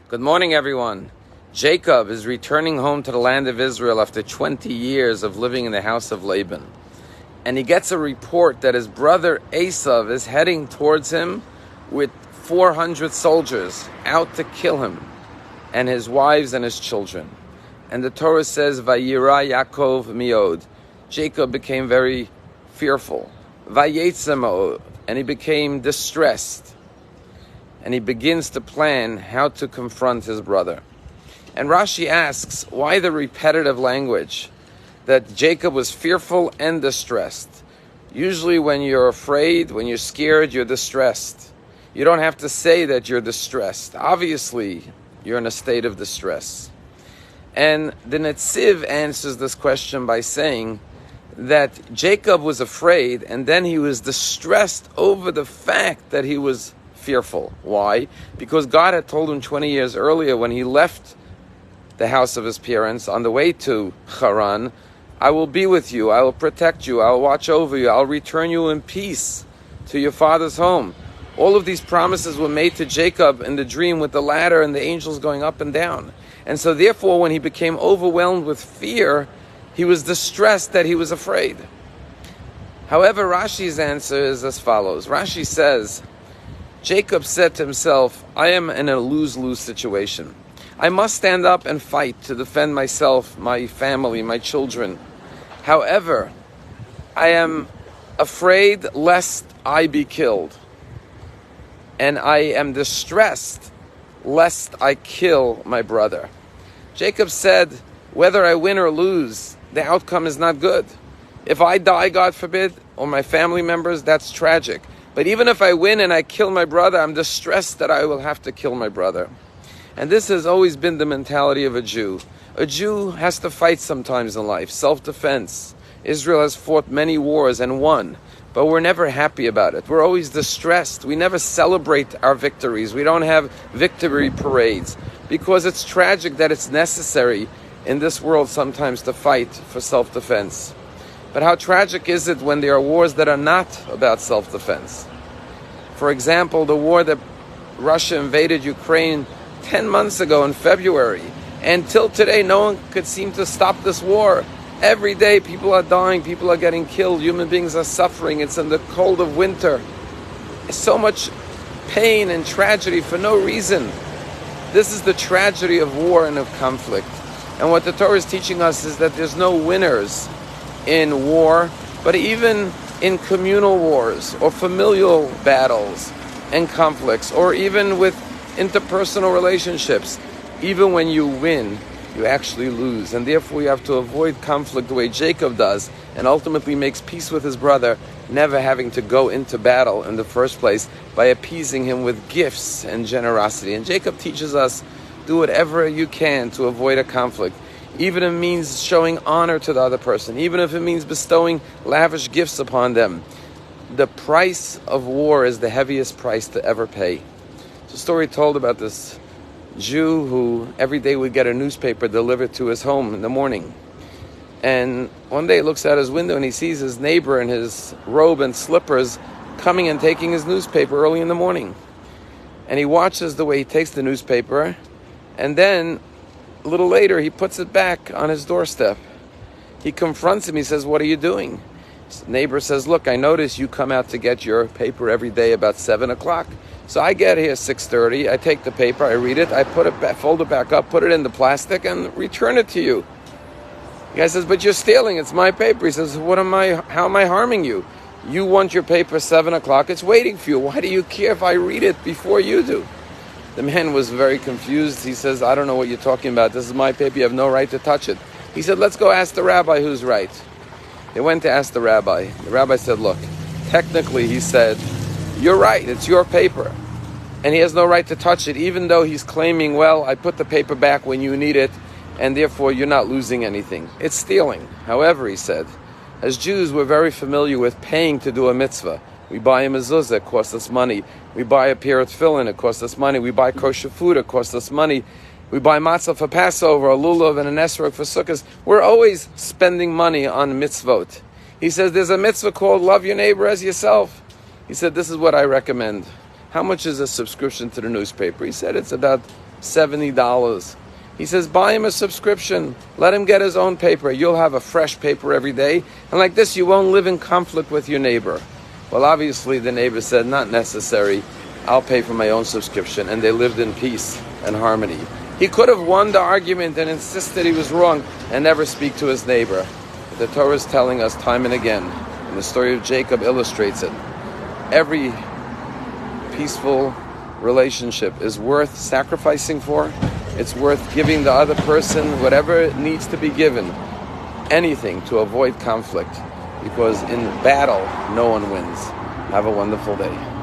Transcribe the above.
Good morning, everyone. Jacob is returning home to the land of Israel after 20 years of living in the house of Laban. And he gets a report that his brother Esav is heading towards him with 400 soldiers out to kill him and his wives and his children. And the Torah says, Vayira Yaakov miod. Jacob became very fearful. Vayetze ma'od. And he became distressed. And he begins to plan how to confront his brother. And Rashi asks, why the repetitive language? That Jacob was fearful and distressed. Usually when you're afraid, when you're scared, you're distressed. You don't have to say that you're distressed. Obviously, you're in a state of distress. And the Netziv answers this question by saying that Jacob was afraid and then he was distressed over the fact that he was fearful. Why? Because God had told him 20 years earlier when he left the house of his parents on the way to Haran, I will be with you, I will protect you, I will watch over you, I'll return you in peace to your father's home. All of these promises were made to Jacob in the dream with the ladder and the angels going up and down. And so therefore when he became overwhelmed with fear, he was distressed that he was afraid. However, Rashi's answer is as follows. Rashi says, Jacob said to himself, I am in a lose-lose situation. I must stand up and fight to defend myself, my family, my children. However, I am afraid lest I be killed. And I am distressed lest I kill my brother. Jacob said, whether I win or lose, the outcome is not good. If I die, God forbid, or my family members, that's tragic. But even if I win and I kill my brother, I'm distressed that I will have to kill my brother. And this has always been the mentality of a Jew. A Jew has to fight sometimes in life, self-defense. Israel has fought many wars and won, but we're never happy about it. We're always distressed. We never celebrate our victories. We don't have victory parades because it's tragic that it's necessary in this world sometimes to fight for self-defense. But how tragic is it when there are wars that are not about self-defense? For example, the war that Russia invaded Ukraine 10 months ago in February. And till today, no one could seem to stop this war. Every day, people are dying, people are getting killed, human beings are suffering. It's in the cold of winter. So much pain and tragedy for no reason. This is the tragedy of war and of conflict. And what the Torah is teaching us is that there's no winners in war, but even in communal wars or familial battles and conflicts, or even with interpersonal relationships. Even when you win, you actually lose. And therefore you have to avoid conflict the way Jacob does, and ultimately makes peace with his brother, never having to go into battle in the first place by appeasing him with gifts and generosity. And Jacob teaches us, do whatever you can to avoid a conflict. Even if it means showing honor to the other person, even if it means bestowing lavish gifts upon them. The price of war is the heaviest price to ever pay. It's a story told about this Jew who every day would get a newspaper delivered to his home in the morning. And one day he looks out his window and he sees his neighbor in his robe and slippers coming and taking his newspaper early in the morning. And he watches the way he takes the newspaper, and then a little later, he puts it back on his doorstep. He confronts him. He says, what are you doing? His neighbor says, look, I notice you come out to get your paper every day about 7 o'clock. So I get here at 6:30. I take the paper, I read it, I put it back, fold it back up, put it in the plastic, and return it to you. The guy says, but you're stealing. It's my paper. He says, how am I harming you? You want your paper 7 o'clock. It's waiting for you. Why do you care if I read it before you do? The man was very confused. He says, I don't know what you're talking about. This is my paper. You have no right to touch it. He said, let's go ask the rabbi who's right. They went to ask the rabbi. The rabbi said, look, technically, he said, you're right. It's your paper. And he has no right to touch it, even though he's claiming, well, I put the paper back when you need it, and therefore you're not losing anything. It's stealing. However, he said, as Jews, we're very familiar with paying to do a mitzvah. We buy a mezuzah, it costs us money. We buy a pair of tefillin, it costs us money. We buy kosher food, it costs us money. We buy matzah for Passover, a lulav, and an esrog for sukkahs. We're always spending money on mitzvot. He says there's a mitzvah called love your neighbor as yourself. He said, this is what I recommend. How much is a subscription to the newspaper? He said it's about $70. He says, buy him a subscription. Let him get his own paper. You'll have a fresh paper every day. And like this, you won't live in conflict with your neighbor. Well, obviously, the neighbor said, not necessary. I'll pay for my own subscription. And they lived in peace and harmony. He could have won the argument and insisted he was wrong and never speak to his neighbor. But the Torah is telling us time and again, and the story of Jacob illustrates it, every peaceful relationship is worth sacrificing for. It's worth giving the other person whatever needs to be given, anything to avoid conflict, because in battle, no one wins. Have a wonderful day.